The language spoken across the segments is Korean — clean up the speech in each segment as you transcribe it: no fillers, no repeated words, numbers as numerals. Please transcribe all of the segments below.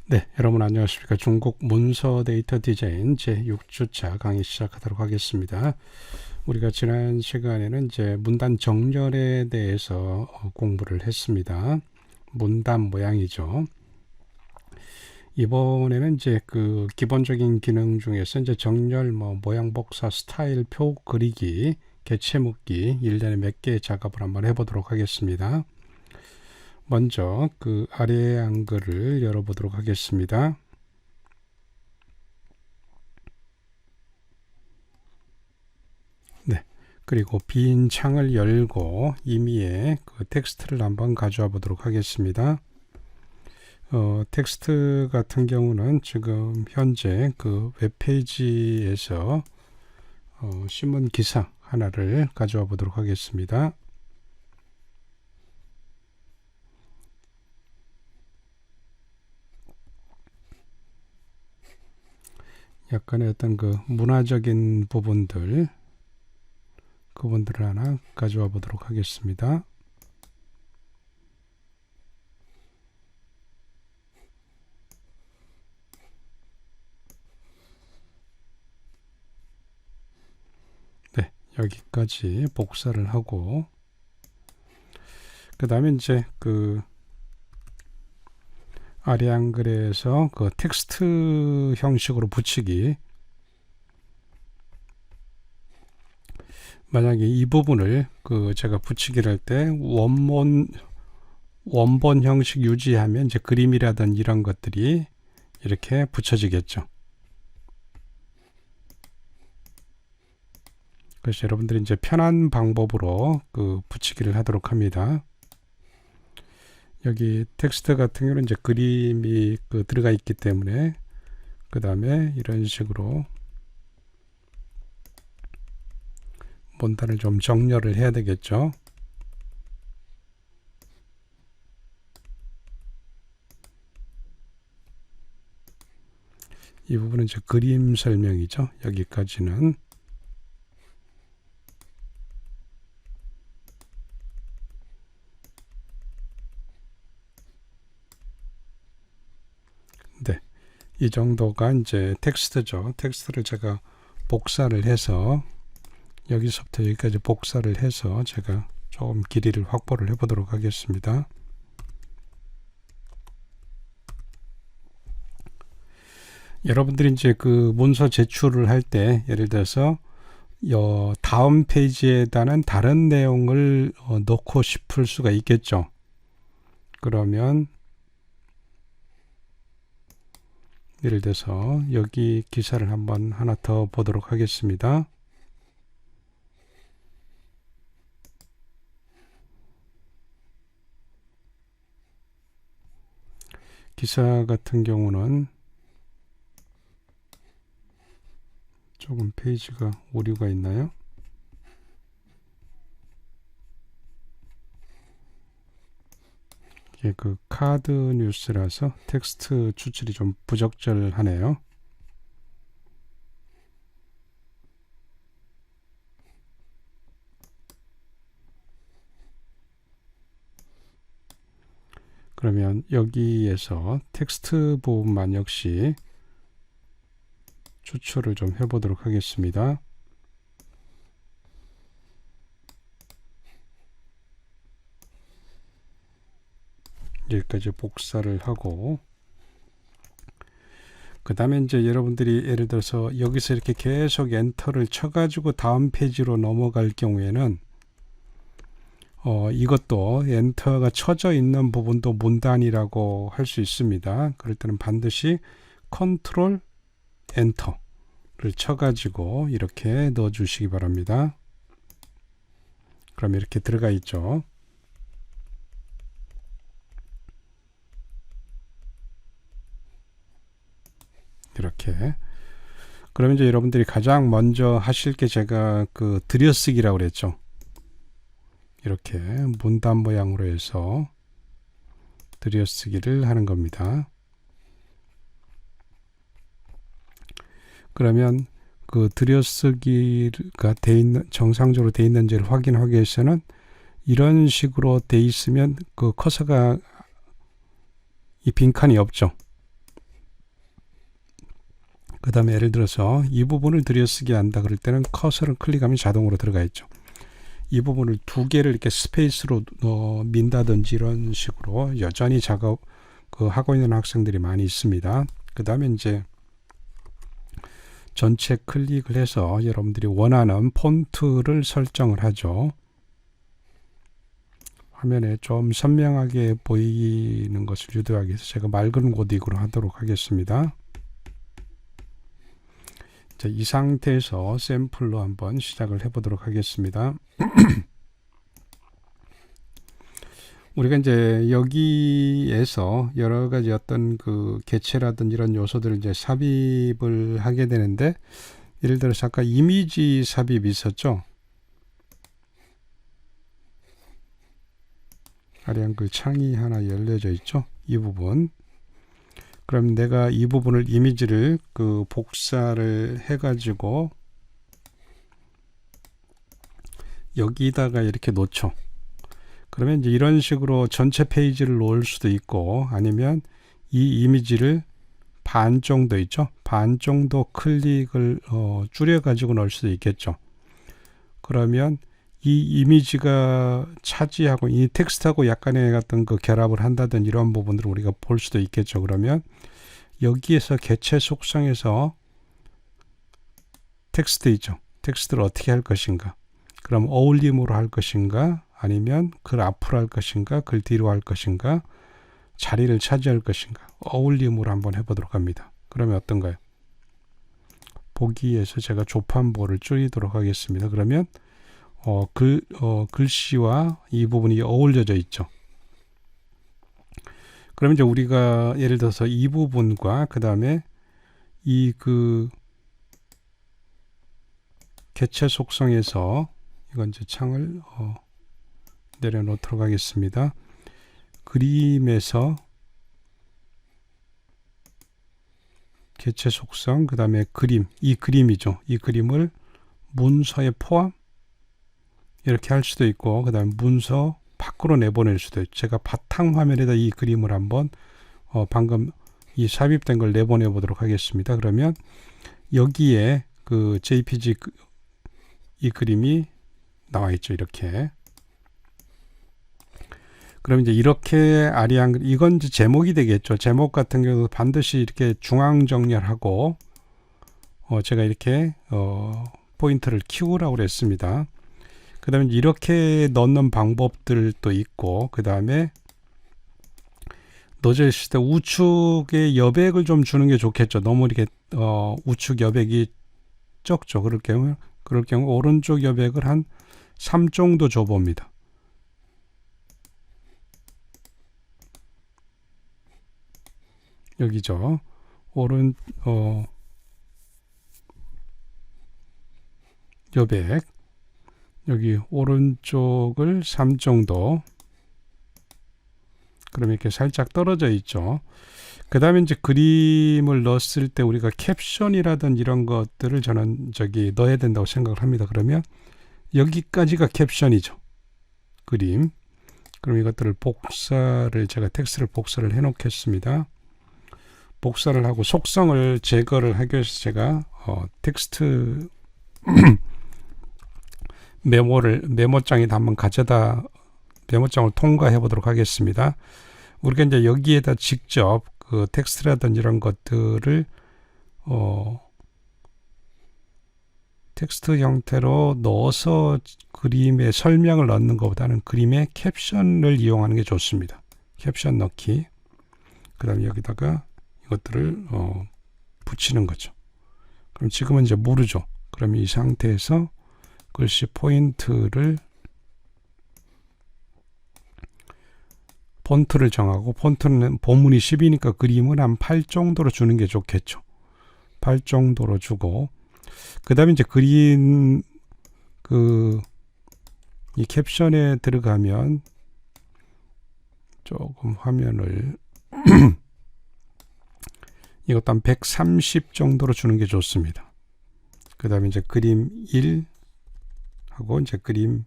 네, 여러분 안녕하십니까. 중국 문서 데이터 디자인 제6주차 강의 시작하도록 하겠습니다. 우리가 지난 시간에는 이제 문단 정렬에 대해서 공부를 했습니다. 문단 모양이죠. 이번에는 이제 그 기본적인 기능 중에서 이제 정렬, 모양 복사, 스타일, 표 그리기, 개체 묻기, 일련에 몇 개의 작업을 한번 해보도록 하겠습니다. 먼저 그 아래 한글을 열어보도록 하겠습니다. 네. 그리고 빈 창을 열고 임의의 그 텍스트를 한번 가져와 보도록 하겠습니다. 텍스트 같은 경우는 지금 현재 그 웹페이지에서 신문 기사 하나를 가져와 보도록 하겠습니다. 약간의 어떤 그 문화적인 부분들을 하나 가져와 보도록 하겠습니다. 네, 여기까지 복사를 하고 그 다음에 이제 그 아래 한글에서 그 텍스트 형식으로 붙이기, 만약에 이 부분을 그 제가 붙이기를 할 때 원본 형식 유지하면 이제 그림이라든 이런 것들이 이렇게 붙여지겠죠. 그래서 여러분들이 이제 편한 방법으로 그 붙이기를 하도록 합니다. 여기 텍스트 같은 경우는 이제 그림이 그 들어가 있기 때문에 그 다음에 이런 식으로 문단을 좀 정렬을 해야 되겠죠. 이 부분은 이제 그림 설명이죠. 여기까지는. 네, 이 정도가 이제 텍스트죠. 텍스트를 제가 복사를 해서 여기서부터 여기까지 복사를 해서 제가 조금 길이를 확보를 해 보도록 하겠습니다. 여러분들이 이제 그 문서 제출을 할 때 예를 들어서 다음 페이지에다는 다른 내용을 넣고 싶을 수가 있겠죠. 그러면 예를 들어서 여기 기사를 한번 하나 더 보도록 하겠습니다. 기사 같은 경우는 조금 페이지가 오류가 있나요? 이게 그 카드 뉴스라서 텍스트 추출이 좀 부적절하네요. 그러면 여기에서 텍스트 부분만 역시 추출을 좀 해보도록 하겠습니다. 여기까지 복사를 하고 그 다음에 이제 여러분들이 예를 들어서 여기서 이렇게 계속 엔터를 쳐가지고 다음 페이지로 넘어갈 경우에는 이것도 엔터가 쳐져 있는 부분도 문단이라고 할 수 있습니다. 그럴 때는 반드시 컨트롤 엔터를 쳐가지고 이렇게 넣어 주시기 바랍니다. 그럼 이렇게 들어가 있죠. 이렇게. 그러면 이제 여러분들이 가장 먼저 하실 게 제가 그 들여쓰기라고 그랬죠. 이렇게 문단 모양으로 해서 들여쓰기를 하는 겁니다. 그러면 그 들여쓰기가 돼 있는, 정상적으로 돼 있는지를 확인하기 위해서는 이런 식으로 돼 있으면 그 커서가 이 빈칸이 없죠. 그 다음에 예를 들어서 이 부분을 들여쓰기 한다 그럴 때는 커서를 클릭하면 자동으로 들어가 있죠. 이 부분을 두 개를 이렇게 스페이스로 민다든지 이런 식으로 여전히 작업 하고 있는 학생들이 많이 있습니다. 그 다음에 이제 전체 클릭을 해서 여러분들이 원하는 폰트를 설정을 하죠. 화면에 좀 선명하게 보이는 것을 유도하기 위해서 제가 맑은 고딕으로 하도록 하겠습니다. 자, 이 상태에서 샘플로 한번 시작을 해보도록 하겠습니다. 우리가 이제 여기에서 여러 가지 어떤 개체라든지 이런 요소들을 이제 삽입을 하게 되는데, 예를 들어서 아까 이미지 삽입이 있었죠. 아래한 창이 하나 열려져 있죠. 이 부분. 그럼 내가 이 부분을 이미지를 복사를 해가지고 여기다가 이렇게 놓죠. 그러면 이제 이런 식으로 전체 페이지를 놓을 수도 있고, 아니면 이 이미지를 반 정도 있죠. 반 정도 클릭을 줄여가지고 넣을 수도 있겠죠. 그러면 이 이미지가 차지하고 이 텍스트하고 약간의 어떤 결합을 한다든지 이런 부분들을 우리가 볼 수도 있겠죠. 그러면 여기에서 개체 속성에서 텍스트 있죠. 텍스트를 어떻게 할 것인가. 그럼 어울림으로 할 것인가, 아니면 글 앞으로 할 것인가, 글 뒤로 할 것인가, 자리를 차지할 것인가. 어울림으로 한번 해보도록 합니다. 그러면 어떤가요? 보기에서 제가 조판보를 줄이도록 하겠습니다. 그러면 글씨와 이 부분이 어울려져 있죠. 그러면 이제 우리가 예를 들어서 이 부분과 그 다음에 이 개체 속성에서 이건 이제 창을 내려놓도록 하겠습니다. 그림에서 개체 속성, 그 다음에 그림, 이 그림이죠. 이 그림을 문서에 포함 이렇게 할 수도 있고, 그 다음에 문서 밖으로 내보낼 수도 있죠. 제가 바탕 화면에다 이 그림을 한번 방금 이 삽입된 걸 내보내 보도록 하겠습니다. 그러면 여기에 JPG 이 그림이 나와 있죠. 이렇게. 그럼 이제 이렇게 아리한, 이건 이제 제목이 되겠죠. 제목 같은 경우도 반드시 이렇게 중앙 정렬하고 제가 이렇게 포인트를 키우라고 그랬습니다. 그 다음에 이렇게 넣는 방법들도 있고, 그 다음에 넣어져 있을 때 우측에 여백을 좀 주는 게 좋겠죠. 너무 이렇게 우측 여백이 적죠. 그럴 경우 오른쪽 여백을 한 3 정도 줘봅니다. 여기죠. 여백. 여기 오른쪽을 3 정도. 그럼 이렇게 살짝 떨어져 있죠. 그 다음에 이제 그림을 넣었을 때 우리가 캡션이라든 이런 것들을 저는 넣어야 된다고 생각을 합니다. 그러면 여기까지가 캡션이죠. 그림. 그럼 이것들을 제가 텍스트를 복사를 해 놓겠습니다. 복사를 하고 속성을 제거를 하기 위해서 제가 텍스트 메모장에다 한번 메모장을 통과해 보도록 하겠습니다. 우리가 이제 여기에다 직접 텍스트라든지 이런 것들을 텍스트 형태로 넣어서 그림의 설명을 넣는 것보다는 그림의 캡션을 이용하는 게 좋습니다. 캡션 넣기. 그 다음에 여기다가 이것들을 붙이는 거죠. 그럼 지금은 이제 모르죠. 그럼 이 상태에서 글씨 폰트를 정하고, 폰트는 본문이 10이니까 그림은 한 8 정도로 주는 게 좋겠죠. 8 정도로 주고, 그 다음에 이제 그림 이 캡션에 들어가면 조금 화면을 이것도 한 130 정도로 주는 게 좋습니다. 그 다음에 이제 그림 1 하고 이제 그림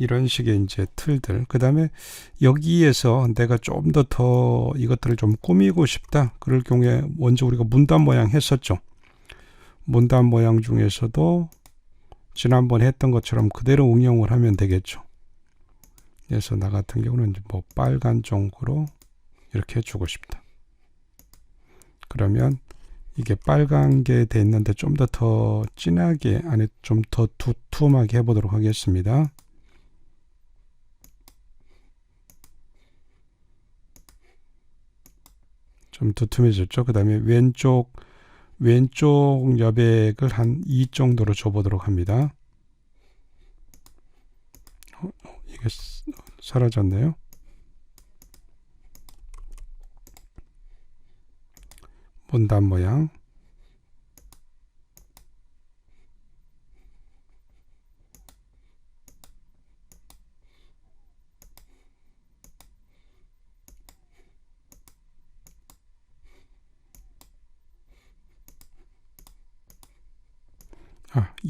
이런 식의 이제 틀들. 그 다음에 여기에서 내가 좀 더 이것들을 좀 꾸미고 싶다. 그럴 경우에 먼저 우리가 문단 모양 했었죠. 문단 모양 중에서도 지난번에 했던 것처럼 그대로 응용을 하면 되겠죠. 그래서 나 같은 경우는 뭐 빨간 쪽으로 이렇게 해주고 싶다. 그러면 이게 빨간 게 돼 있는데 좀 더 진하게 안에 좀 더 두툼하게 해보도록 하겠습니다. 좀 두툼해졌죠. 그 다음에 왼쪽 여백을 한 2 정도로 줘보도록 합니다. 이게 사라졌네요. 문단 모양.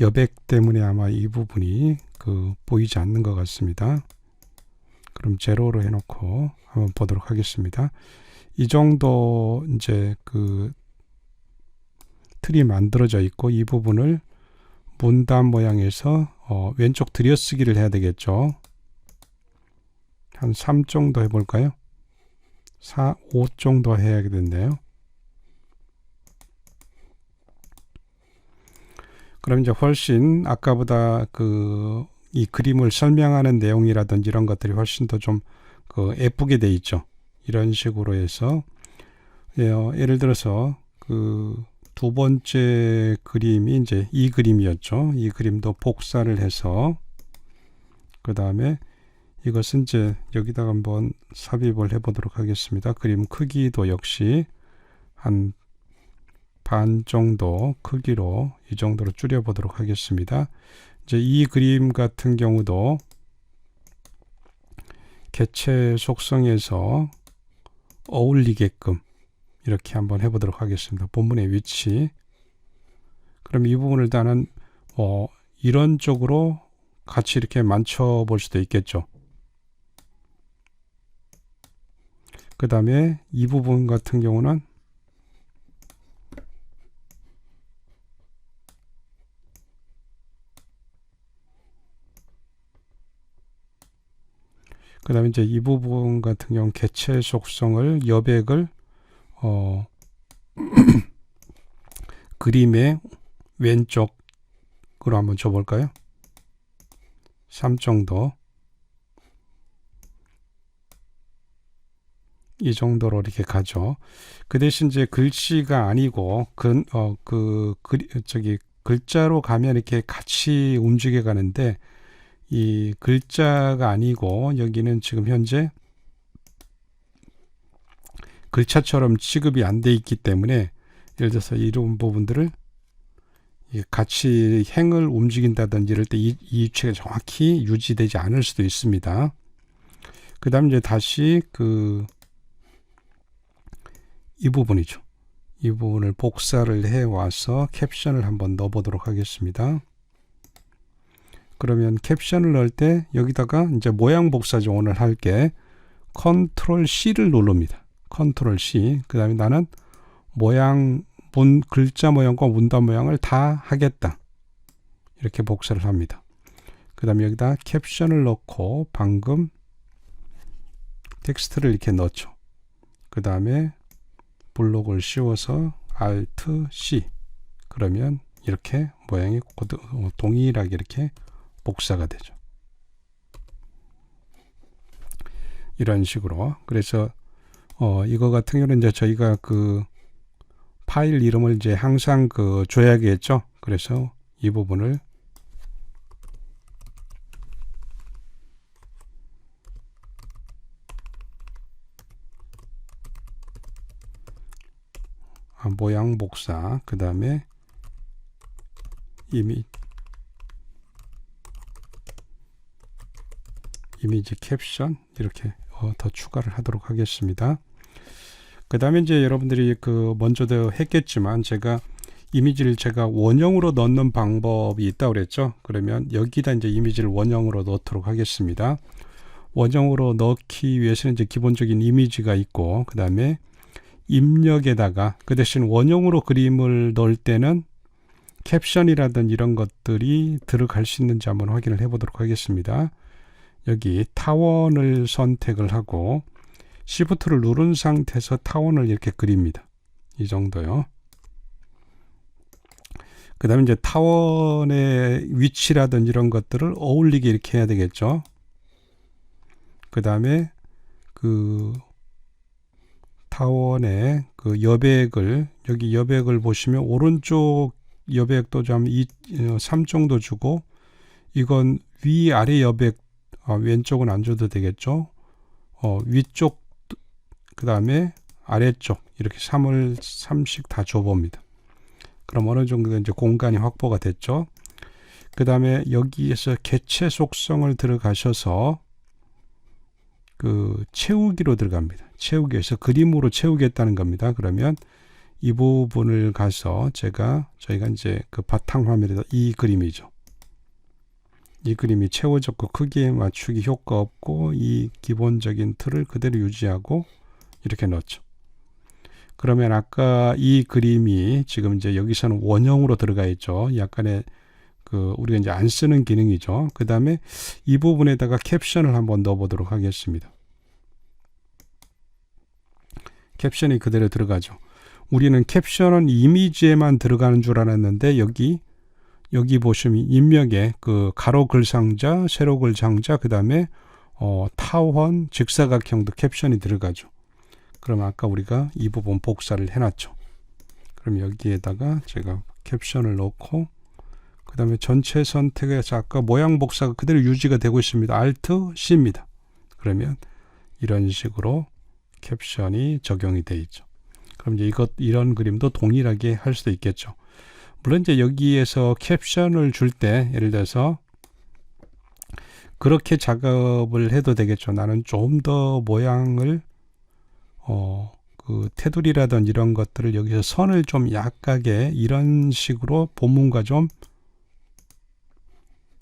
여백 때문에 아마 이 부분이 보이지 않는 것 같습니다. 그럼 제로로 해놓고 한번 보도록 하겠습니다. 이 정도 이제 틀이 만들어져 있고 이 부분을 문단 모양에서 왼쪽 들여쓰기를 해야 되겠죠. 한 3 정도 해볼까요? 4, 5 정도 해야겠네요. 그럼 이제 훨씬 아까보다 이 그림을 설명하는 내용이라든지 이런 것들이 훨씬 더 좀 예쁘게 돼 있죠. 이런 식으로 해서 예를 들어서 두 번째 그림이 이제 이 그림이었죠. 이 그림도 복사를 해서 그 다음에 이것은 이제 여기다가 한번 삽입을 해 보도록 하겠습니다. 그림 크기도 역시 한 반 정도 크기로 이 정도로 줄여 보도록 하겠습니다. 이제 이 그림 같은 경우도 개체 속성에서 어울리게끔 이렇게 한번 해보도록 하겠습니다. 본문의 위치. 그럼 이 부분을 일단은 이런 쪽으로 같이 이렇게 만져 볼 수도 있겠죠. 그 다음에 이 부분 같은 경우는 그 다음에 이제 이 부분 같은 경우 개체 속성을 여백을 그림의 왼쪽으로 한번 줘볼까요? 3 정도. 이 정도로 이렇게 가죠. 그 대신 이제 글씨가 아니고 글자로 가면 이렇게 같이 움직여 가는데 이 글자가 아니고 여기는 지금 현재 글자처럼 취급이 안 돼 있기 때문에 예를 들어서 이런 부분들을 같이 행을 움직인다든지 이럴 때 이 위치가 정확히 유지되지 않을 수도 있습니다. 그 다음 이제 다시 이 부분이죠. 이 부분을 복사를 해 와서 캡션을 한번 넣어 보도록 하겠습니다. 그러면 캡션을 넣을 때 여기다가 이제 모양 복사죠. 오늘 할게 컨트롤 C를 누릅니다. 컨트롤 C. 그 다음에 나는 글자 모양과 문단 모양을 다 하겠다. 이렇게 복사를 합니다. 그 다음에 여기다 캡션을 넣고 방금 텍스트를 이렇게 넣죠. 그 다음에 블록을 씌워서 Alt C. 그러면 이렇게 모양이 동일하게 이렇게 복사가 되죠. 이런 식으로. 그래서 이거 같은 경우는 이제 저희가 파일 이름을 이제 항상 줘야겠죠. 그래서 이 부분을 모양 복사, 그 다음에 이미지 캡션 이렇게 더 추가를 하도록 하겠습니다. 그 다음에 이제 여러분들이 먼저도 했겠지만 제가 이미지를 제가 원형으로 넣는 방법이 있다고 그랬죠. 그러면 여기다 이제 이미지를 원형으로 넣도록 하겠습니다. 원형으로 넣기 위해서는 이제 기본적인 이미지가 있고, 그 다음에 입력에다가 그 대신 원형으로 그림을 넣을 때는 캡션이라든 이런 것들이 들어갈 수 있는지 한번 확인을 해 보도록 하겠습니다. 여기 타원을 선택을 하고 Shift를 누른 상태에서 타원을 이렇게 그립니다. 이 정도요. 그 다음에 이제 타원의 위치라든 이런 것들을 어울리게 이렇게 해야 되겠죠. 그 다음에 그 타원의 그 여백을, 여기 여백을 보시면 오른쪽 여백도 좀 3 정도 주고, 이건 위아래 여백, 왼쪽은 안 줘도 되겠죠. 위쪽, 그 다음에 아래쪽 이렇게 3씩 다 줘봅니다. 그럼 어느 정도 이제 공간이 확보가 됐죠. 그 다음에 여기에서 개체 속성을 들어가셔서 그 채우기로 들어갑니다. 채우기에서 그림으로 채우겠다는 겁니다. 그러면 이 부분을 가서 저희가 이제 그 바탕 화면에다 이 그림이죠. 이 그림이 채워졌고 크기에 맞추기 효과 없고 이 기본적인 틀을 그대로 유지하고 이렇게 넣었죠. 그러면 아까 이 그림이 지금 이제 여기서는 원형으로 들어가 있죠. 약간의 그 우리가 이제 안 쓰는 기능이죠. 그 다음에 이 부분에다가 캡션을 한번 넣어 보도록 하겠습니다. 캡션이 그대로 들어가죠. 우리는 캡션은 이미지에만 들어가는 줄 알았는데 여기 보시면 입력에 그 가로 글상자, 세로 글상자, 그 다음에 타원, 직사각형도 캡션이 들어가죠. 그럼 아까 우리가 이 부분 복사를 해놨죠. 그럼 여기에다가 제가 캡션을 넣고, 그 다음에 전체 선택에서 아까 모양 복사가 그대로 유지가 되고 있습니다. Alt C입니다. 그러면 이런 식으로 캡션이 적용이 되어 있죠. 그럼 이제 이런 그림도 동일하게 할 수도 있겠죠. 물론 이제 여기에서 캡션을 줄 때 예를 들어서 그렇게 작업을 해도 되겠죠. 나는 좀 더 모양을 그 테두리라든 이런 것들을 여기서 선을 좀 약하게 이런 식으로 본문과 좀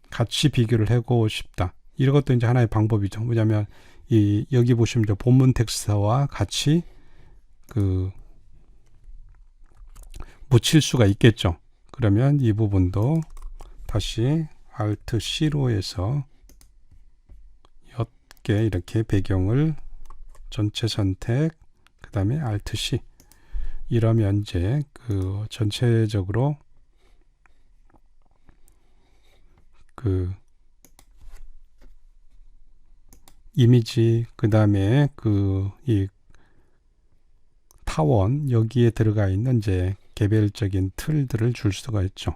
같이 비교를 하고 싶다. 이런 것도 이제 하나의 방법이죠. 뭐냐면 여기 보시면 이제 본문 텍스트와 같이 그 묻힐 수가 있겠죠. 그러면 이 부분도 다시 Alt C로 해서 옅게 이렇게 배경을 전체 선택, 그 다음에 Alt C. 이러면 이제 그 전체적으로 그 이미지, 그 다음에 이 타원 여기에 들어가 있는 이제 개별적인 틀들을 줄 수가 있죠.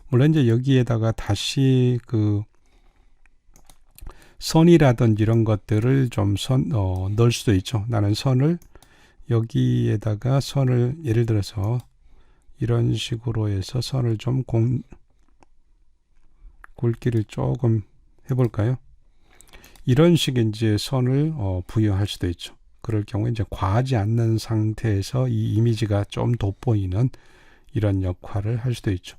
물론 이제 여기에다가 다시 그 선이라든지 이런 것들을 좀 넣을 수도 있죠. 나는 선을 여기에다가 선을 예를 들어서 이런 식으로 해서 선을 좀 굵기를 조금 해볼까요? 이런 식의 이제 선을 부여할 수도 있죠. 그럴 경우에 이제 과하지 않는 상태에서 이 이미지가 좀 돋보이는 이런 역할을 할 수도 있죠.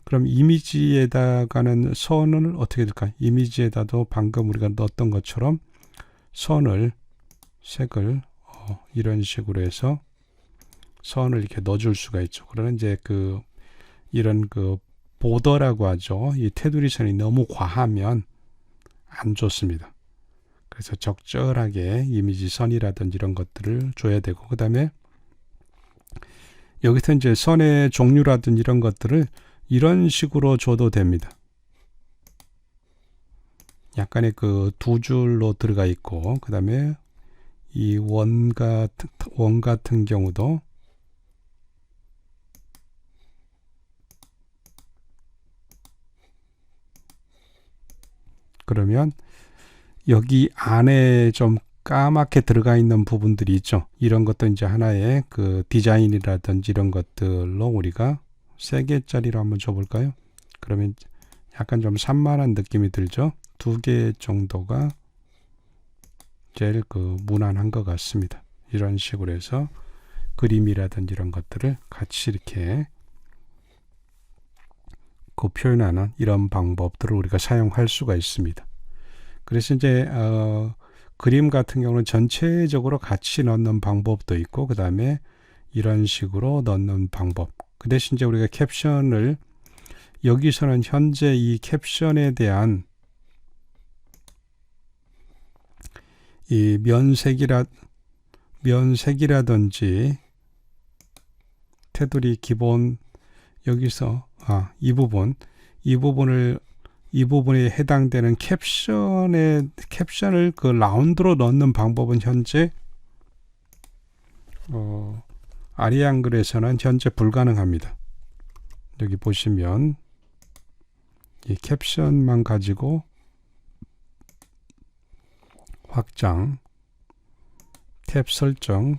그럼 이미지에다가는 선을 어떻게 될까요? 이미지에다도 방금 우리가 넣었던 것처럼 선을 색을 이런 식으로 해서 선을 이렇게 넣어줄 수가 있죠. 그러나 이제 이런 보더라고 하죠. 이 테두리 선이 너무 과하면 안 좋습니다. 그래서 적절하게 이미지 선이라든지 이런 것들을 줘야 되고, 그 다음에 여기서 이제 선의 종류라든지 이런 것들을 이런 식으로 줘도 됩니다. 약간의 두 줄로 들어가 있고, 그 다음에 이 원 같은 경우도 그러면 여기 안에 좀 까맣게 들어가 있는 부분들이 있죠. 이런 것도 이제 하나의 디자인이라든지 이런 것들로 우리가 3개짜리로 한번 줘볼까요? 그러면 약간 좀 산만한 느낌이 들죠. 2개 정도가 제일 무난한 것 같습니다. 이런 식으로 해서 그림이라든지 이런 것들을 같이 이렇게 그 표현하는 이런 방법들을 우리가 사용할 수가 있습니다. 그래서 이제 그림 같은 경우는 전체적으로 같이 넣는 방법도 있고, 그 다음에 이런 식으로 넣는 방법. 그 대신 이제 우리가 캡션을 여기서는 현재 이 캡션에 대한 이 면색이라든지 테두리 기본 여기서 이 부분에 해당되는 캡션을 그 라운드로 넣는 방법은 현재 아리안글에서는 현재 불가능합니다. 여기 보시면 이 캡션만 가지고 확장, 탭 설정,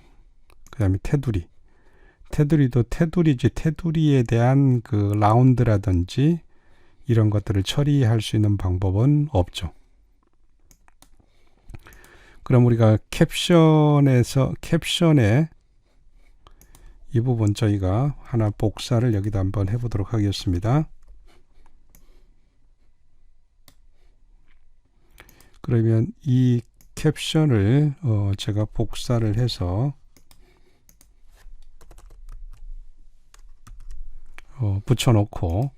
그 다음에 테두리도 테두리에 대한 그 라운드라든지 이런 것들을 처리할 수 있는 방법은 없죠. 그럼 우리가 캡션에 이 부분 저희가 하나 복사를 여기다 한번 해보도록 하겠습니다. 그러면 이 캡션을 제가 복사를 해서 붙여놓고,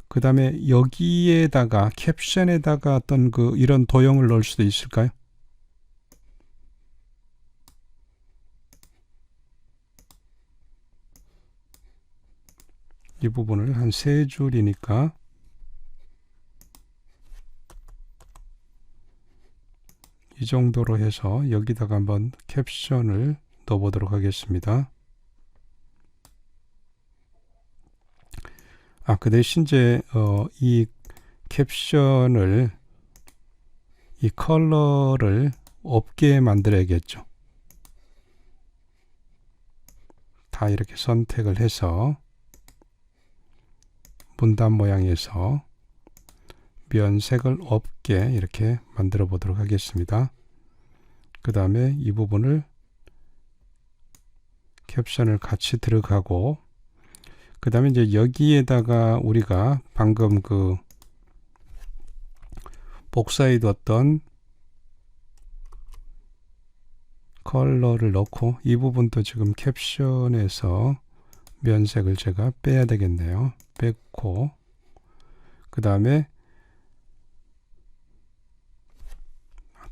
그 다음에 여기에다가 캡션에다가 어떤 이런 도형을 넣을 수도 있을까요? 이 부분을 한 3줄이니까 이 정도로 해서 여기다가 한번 캡션을 넣어보도록 하겠습니다. 그 대신 이제 이 캡션을 이 컬러를 없게 만들어야겠죠. 다 이렇게 선택을 해서 문단 모양에서 면색을 없게 이렇게 만들어 보도록 하겠습니다. 그 다음에 이 부분을 캡션을 같이 들어가고, 그 다음에 이제 여기에다가 우리가 방금 복사해 뒀던 컬러를 넣고, 이 부분도 지금 캡션에서 면색을 제가 빼야 되겠네요. 뺐고, 그 다음에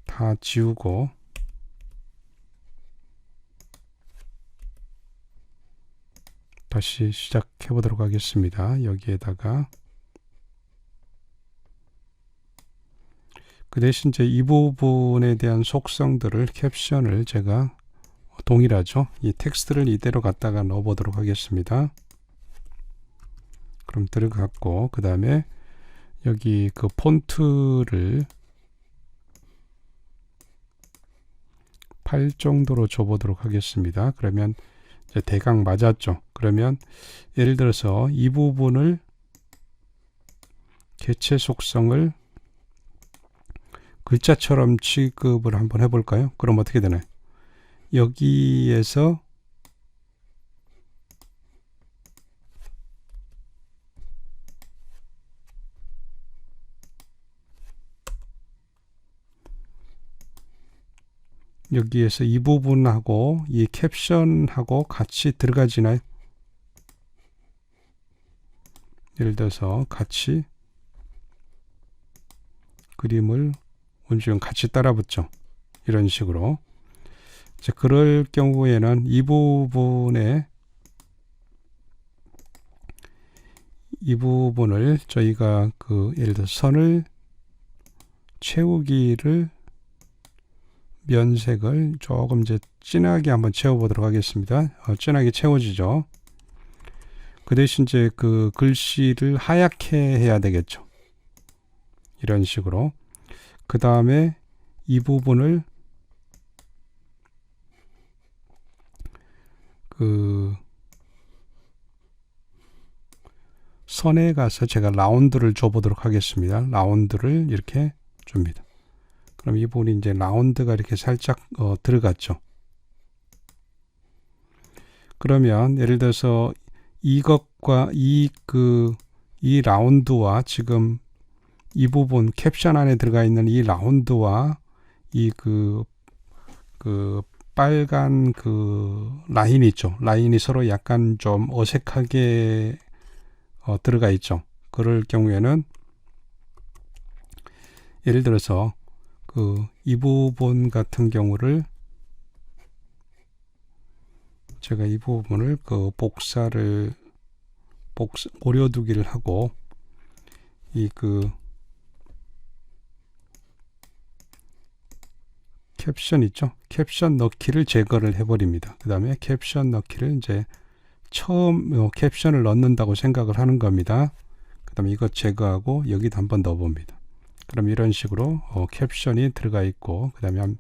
다 지우고 다시 시작해 보도록 하겠습니다. 여기에다가 그 대신 이제 이 부분에 대한 속성들을 캡션을 제가 동일하죠. 이 텍스트를 이대로 갖다가 넣어 보도록 하겠습니다. 그럼 들어갔고, 그 다음에 여기 그 폰트를 8 정도로 줘보도록 하겠습니다. 그러면 이제 대강 맞았죠. 그러면 예를 들어서 이 부분을 개체 속성을 글자처럼 취급을 한번 해볼까요? 그럼 어떻게 되나요? 여기에서 이 부분하고 이 캡션하고 같이 들어가지나요? 예를 들어서 같이 그림을 원주형 같이 따라 붙죠. 이런 식으로. 이제 그럴 경우에는 이 부분을 저희가 예를 들어 선을 채우기를 면색을 조금 이제 진하게 한번 채워보도록 하겠습니다. 진하게 채워지죠. 그 대신 이제 글씨를 하얗게 해야 되겠죠. 이런 식으로. 그 다음에 이 부분을 선에 가서 제가 라운드를 줘보도록 하겠습니다. 라운드를 이렇게 줍니다. 그럼 이 부분이 이제 라운드가 이렇게 살짝 들어갔죠. 그러면 예를 들어서 이것과 이 라운드와 지금 이 부분 캡션 안에 들어가 있는 이 라운드와 이 빨간 라인이 있죠. 라인이 서로 약간 좀 어색하게 들어가 있죠. 그럴 경우에는 예를 들어서 이 부분 같은 경우를 제가 이 부분을 오려두기를 하고 이 캡션 있죠. 캡션 넣기를 제거를 해버립니다. 그 다음에 캡션 넣기를 이제 처음 캡션을 넣는다고 생각을 하는 겁니다. 그 다음에 이거 제거하고 여기도 한번 넣어봅니다. 그럼 이런 식으로 캡션이 들어가 있고 그 다음에 한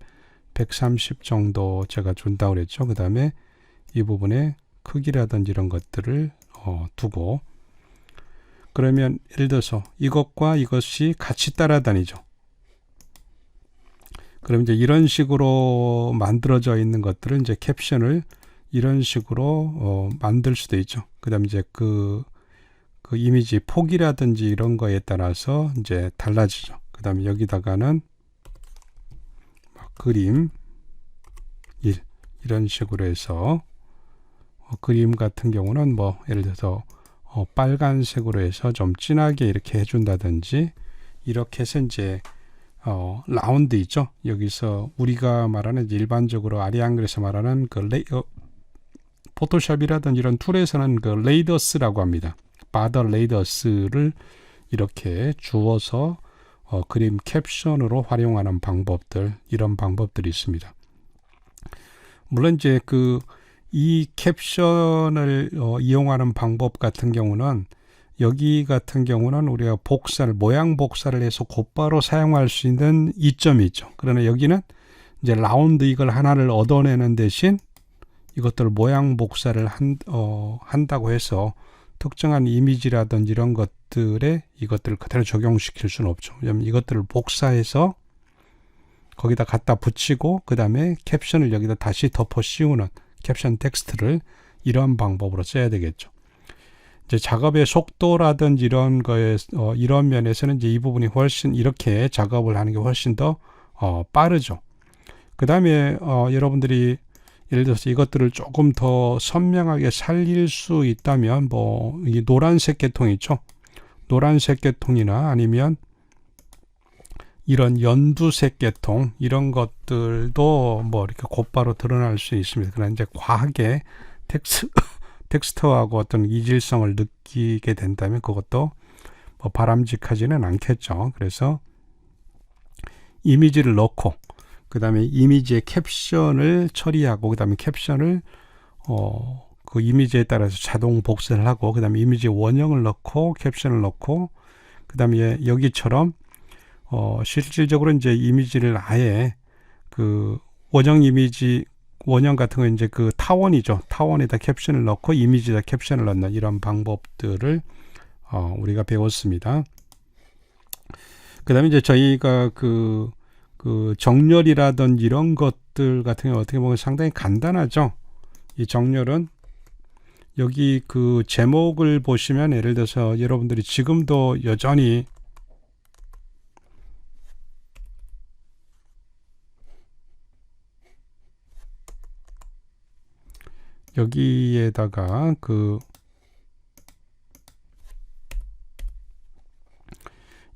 130 정도 제가 준다고 그랬죠. 그 다음에 이 부분에 크기라든지 이런 것들을 두고 그러면 예를 들어서 이것과 이것이 같이 따라다니죠. 그럼 이제 이런 식으로 만들어져 있는 것들은 이제 캡션을 이런 식으로 만들 수도 있죠. 그 다음에 이제 그 이미지 폭이라든지 이런 거에 따라서 이제 달라지죠. 그 다음에 여기다가는 그림 1 이런 식으로 해서 그림 같은 경우는 뭐 예를 들어서 빨간색으로 해서 좀 진하게 이렇게 해준다든지 이렇게 해서 이제 라운드 있죠. 여기서 우리가 말하는 이제 일반적으로 아리앙글에서 말하는 포토샵이라든지 이런 툴에서는 레이더스라고 합니다. 바더 레이더스를 이렇게 주어서 그림 캡션으로 활용하는 방법들, 이런 방법들이 있습니다. 물론 이제 이 캡션을 이용하는 방법 같은 경우는 여기 같은 경우는 우리가 모양 복사를 해서 곧바로 사용할 수 있는 이점이 있죠. 그러나 여기는 이제 라운드 이걸 하나를 얻어내는 대신 이것들 모양 복사를 한다고 해서 특정한 이미지라든지 이런 것들에 이것들을 그대로 적용시킬 수는 없죠. 왜냐하면 이것들을 복사해서 거기다 갖다 붙이고 그 다음에 캡션을 여기다 다시 덮어 씌우는 캡션 텍스트를 이런 방법으로 써야 되겠죠. 이제 작업의 속도라든지 이런 거에 이런 면에서는 이제 이 부분이 훨씬 이렇게 작업을 하는 게 훨씬 더 빠르죠. 그 다음에 여러분들이 예를 들어서 이것들을 조금 더 선명하게 살릴 수 있다면 이 노란색 계통 있죠. 노란색 계통이나 아니면 이런 연두색 계통 이런 것들도 이렇게 곧바로 드러날 수 있습니다. 그러나 이제 과하게 텍스트하고 어떤 이질성을 느끼게 된다면 그것도 바람직하지는 않겠죠. 그래서 이미지를 넣고 그 다음에 이미지의 캡션을 처리하고 그 다음에 캡션을 그 이미지에 따라서 자동 복사를 하고 그 다음에 이미지 원형을 넣고 캡션을 넣고 그 다음에 여기처럼 실질적으로 이제 이미지를 아예 원형 같은 거 이제 타원이죠. 타원에다 캡션을 넣고 이미지에다 캡션을 넣는 이런 방법들을 우리가 배웠습니다. 그 다음에 이제 저희가 정렬이라든지 이런 것들 같은 경우 어떻게 보면 상당히 간단하죠. 이 정렬은 여기 제목을 보시면 예를 들어서 여러분들이 지금도 여전히 여기에다가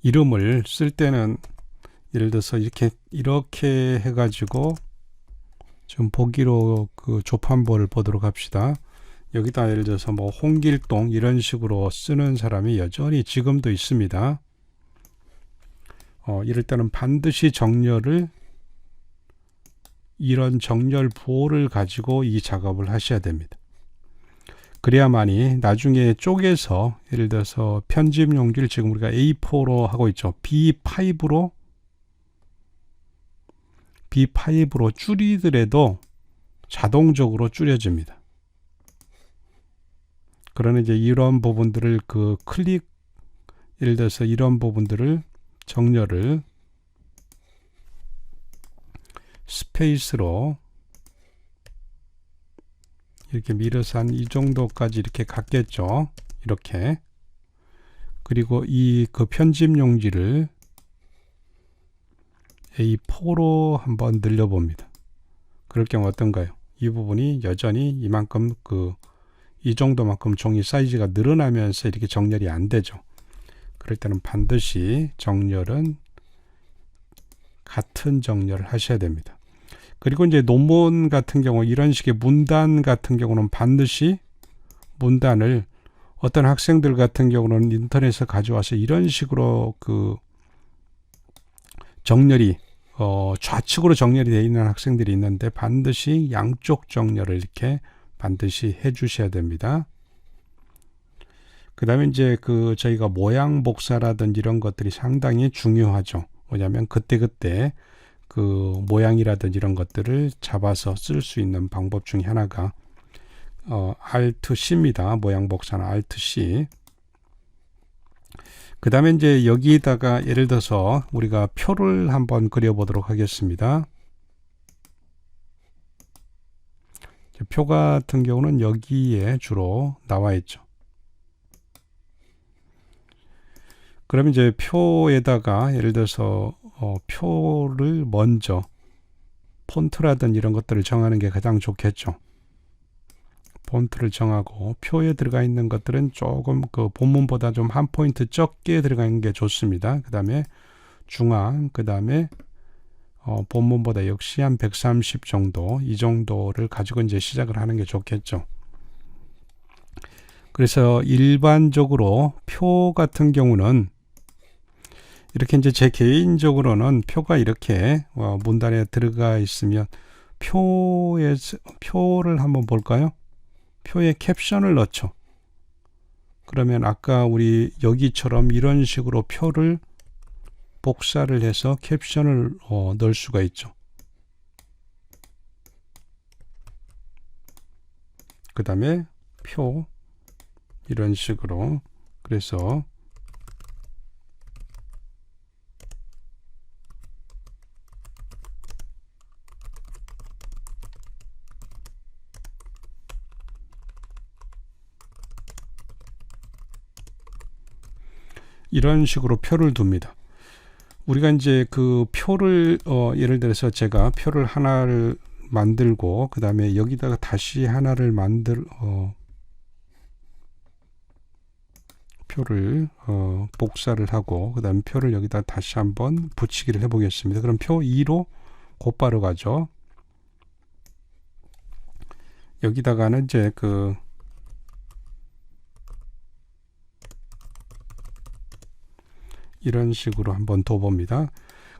이름을 쓸 때는 예를 들어서 이렇게 해가지고 지금 보기로 조판보를 보도록 합시다. 여기다 예를 들어서 홍길동 이런 식으로 쓰는 사람이 여전히 지금도 있습니다. 이럴 때는 반드시 이런 정렬 부호를 가지고 이 작업을 하셔야 됩니다. 그래야만이 나중에 쪼개서 예를 들어서 편집 용지를 지금 우리가 A4로 하고 있죠. B5로 줄이더라도 자동적으로 줄여집니다. 그러나 이제 이런 부분들을 예를 들어서 이런 부분들을 정렬을 스페이스로 이렇게 밀어서 한 이 정도까지 이렇게 갔겠죠. 이렇게. 그리고 이 그 편집 용지를 A4로 한번 늘려봅니다. 그럴 경우 어떤가요? 이 부분이 여전히 이만큼 이 정도만큼 종이 사이즈가 늘어나면서 이렇게 정렬이 안 되죠. 그럴 때는 반드시 정렬은 같은 정렬을 하셔야 됩니다. 그리고 이제 논문 같은 경우 이런 식의 문단 같은 경우는 반드시 문단을 어떤 학생들 같은 경우는 인터넷에서 가져와서 이런 식으로 정렬이 좌측으로 정렬이 되어 있는 학생들이 있는데 반드시 양쪽 정렬을 이렇게 반드시 해 주셔야 됩니다. 그 다음에 이제 저희가 모양 복사라든지 이런 것들이 상당히 중요하죠. 뭐냐면 그때그때 모양이라든지 이런 것들을 잡아서 쓸 수 있는 방법 중에 하나가 Alt C입니다. 모양 복사는 Alt C. 그 다음에 이제 여기다가 예를 들어서 우리가 표를 한번 그려보도록 하겠습니다. 표 같은 경우는 여기에 주로 나와 있죠. 그러면 이제 표에다가 예를 들어서 표를 먼저 폰트라든지 이런 것들을 정하는 게 가장 좋겠죠. 폰트를 정하고 표에 들어가 있는 것들은 조금 본문보다 좀 한 포인트 적게 들어가 있는 게 좋습니다. 그 다음에 중앙, 그 다음에 본문보다 역시 한 130 정도, 이 정도를 가지고 이제 시작을 하는 게 좋겠죠. 그래서 일반적으로 표 같은 경우는 이렇게 이제 제 개인적으로는 표가 이렇게 문단에 들어가 있으면 표를 한번 볼까요? 표에 캡션을 넣죠. 그러면 아까 우리 여기처럼 이런 식으로 표를 복사를 해서 캡션을 넣을 수가 있죠. 그 다음에 표 이런 식으로 그래서 이런 식으로 표를 둡니다. 우리가 이제 표를 예를 들어서 제가 표를 하나를 만들고 그 다음에 여기다가 다시 하나를 표를 복사를 하고 그 다음에 표를 여기다 다시 한번 붙이기를 해 보겠습니다. 그럼 표 2로 곧바로 가죠. 여기다가는 이제 이런 식으로 한번 둬봅니다.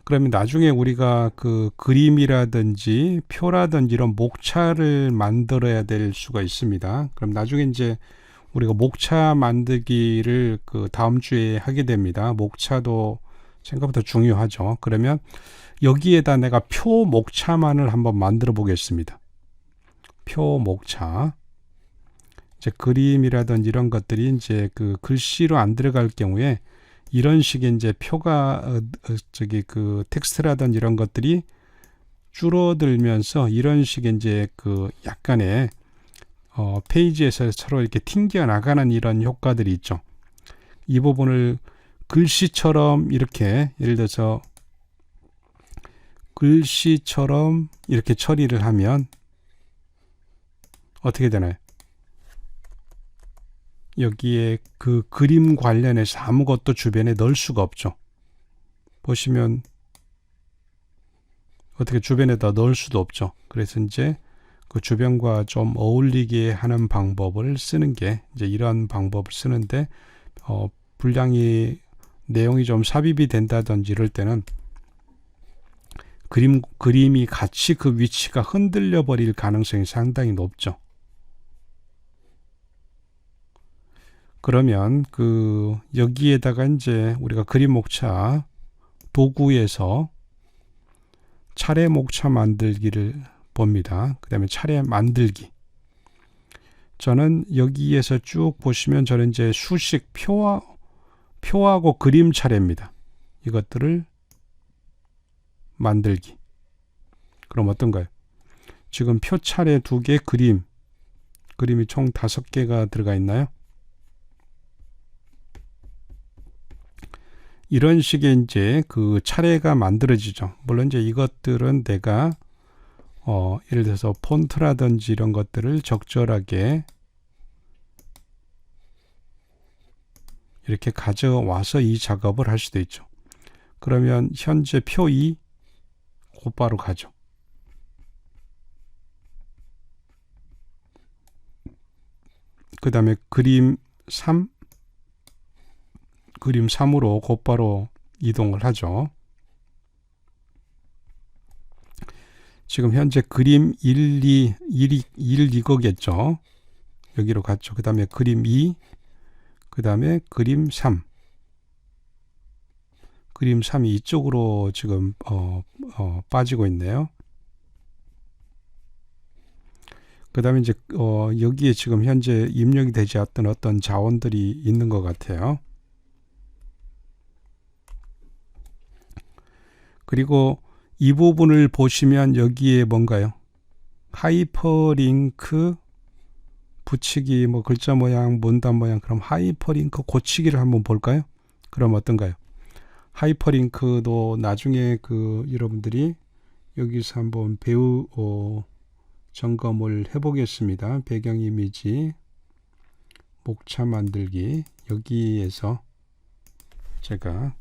그러면 나중에 우리가 그림이라든지 표라든지 이런 목차를 만들어야 될 수가 있습니다. 그럼 나중에 이제 우리가 목차 만들기를 다음 주에 하게 됩니다. 목차도 생각보다 중요하죠. 그러면 여기에다 내가 표 목차만을 한번 만들어 보겠습니다. 표 목차. 이제 그림이라든지 이런 것들이 이제 글씨로 안 들어갈 경우에 이런 식의 이제 표가 텍스트라든지 이런 것들이 줄어들면서 이런 식의 이제 약간의 페이지에서 서로 이렇게 튕겨 나가는 이런 효과들이 있죠. 이 부분을 글씨처럼 이렇게 예를 들어서 글씨처럼 이렇게 처리를 하면 어떻게 되나요? 여기에 그림 관련해서 아무것도 주변에 넣을 수가 없죠. 보시면 어떻게 주변에다 넣을 수도 없죠. 그래서 이제 주변과 좀 어울리게 하는 방법을 쓰는 게 이제 이런 방법을 쓰는데 분량이 내용이 좀 삽입이 된다든지 이럴 때는 그림이 같이 그 위치가 흔들려 버릴 가능성이 상당히 높죠. 그러면 여기에다가 이제 우리가 그림 목차 도구에서 차례 목차 만들기를 봅니다. 그 다음에 차례 만들기. 저는 여기에서 쭉 보시면 저는 이제 수식 표하고 그림 차례입니다. 이것들을 만들기. 그럼 어떤가요? 지금 표 차례 2개 그림이 총 5개가 들어가 있나요? 이런 식의 이제 그 차례가 만들어지죠. 물론 이제 이것들은 내가 예를 들어서 폰트라든지 이런 것들을 적절하게 이렇게 가져와서 이 작업을 할 수도 있죠. 그러면 현재 표 2 곧바로 가죠. 그 다음에 그림 3으로 곧바로 이동을 하죠. 지금 현재 그림 1 이거겠죠. 여기로 갔죠. 그 다음에 그림 2, 그 다음에 그림 3. 그림 3이 이쪽으로 지금 빠지고 있네요. 그 다음에 이제 여기에 지금 현재 입력이 되지 않았던 어떤 자원들이 있는 것 같아요. 그리고 이 부분을 보시면 여기에 뭔가요? 하이퍼링크 붙이기, 뭐 글자 모양, 문단 모양. 그럼 하이퍼링크 고치기를 한번 볼까요? 그럼 어떤가요? 하이퍼링크도 나중에 여러분들이 여기서 한번 점검을 해보겠습니다. 배경 이미지, 목차 만들기. 여기에서 제가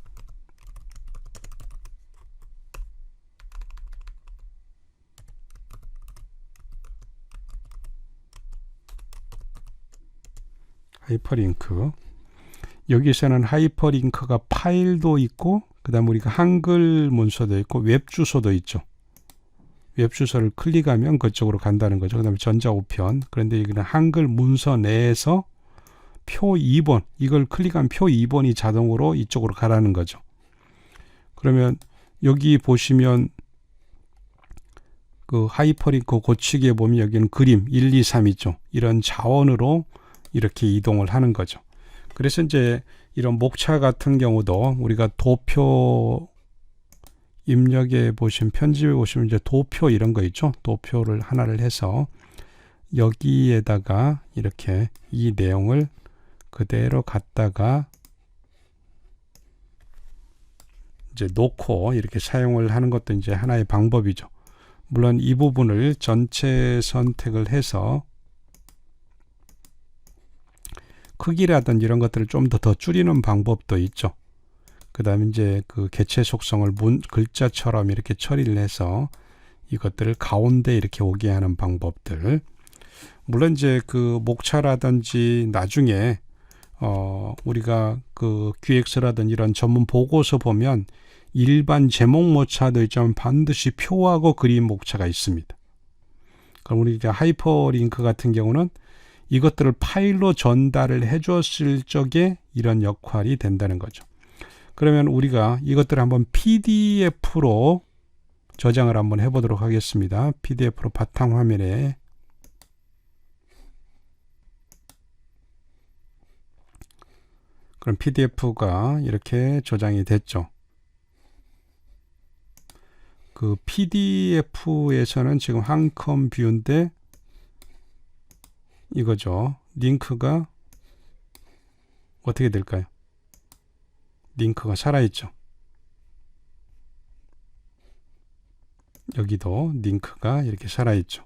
하이퍼링크, 여기서는 하이퍼링크가 파일도 있고 그 다음 우리가 한글 문서도 있고 웹 주소도 있죠. 웹 주소를 클릭하면 그쪽으로 간다는 거죠. 그 다음에 전자우편. 그런데 여기는 한글 문서 내에서 표 2번, 이걸 클릭한 표 2번이 자동으로 이쪽으로 가라는 거죠. 그러면 여기 보시면 그 하이퍼링크 고치기에 보면 여기는 그림 1, 2, 3 있죠. 이런 자원으로 이렇게 이동을 하는 거죠. 그래서 이제 이런 목차 같은 경우도 우리가 도표 입력에 보시면, 편집에 보시면 이제 도표 이런 거 있죠. 도표를 하나를 해서 여기에다가 이렇게 이 내용을 그대로 갖다가 이제 놓고 이렇게 사용을 하는 것도 이제 하나의 방법이죠. 물론 이 부분을 전체 선택을 해서 크기라든지 이런 것들을 좀 더 줄이는 방법도 있죠. 그 다음에 이제 그 개체 속성을 글자처럼 이렇게 처리를 해서 이것들을 가운데 이렇게 오게 하는 방법들. 물론 이제 그 목차라든지 나중에 우리가 그 QX라든지 이런 전문 보고서 보면 일반 제목 목차도 있지만 반드시 표하고 그림 목차가 있습니다. 그럼 우리가 하이퍼링크 같은 경우는 이것들을 파일로 전달을 해줬을 적에 이런 역할이 된다는 거죠. 그러면 우리가 이것들을 한번 PDF로 저장을 한번 해보도록 하겠습니다. PDF로 바탕화면에 그럼 PDF가 이렇게 저장이 됐죠. 그 PDF에서는 지금 한컴 뷰인데 이거죠. 링크가 어떻게 될까요? 링크가 살아있죠. 여기도 링크가 이렇게 살아있죠.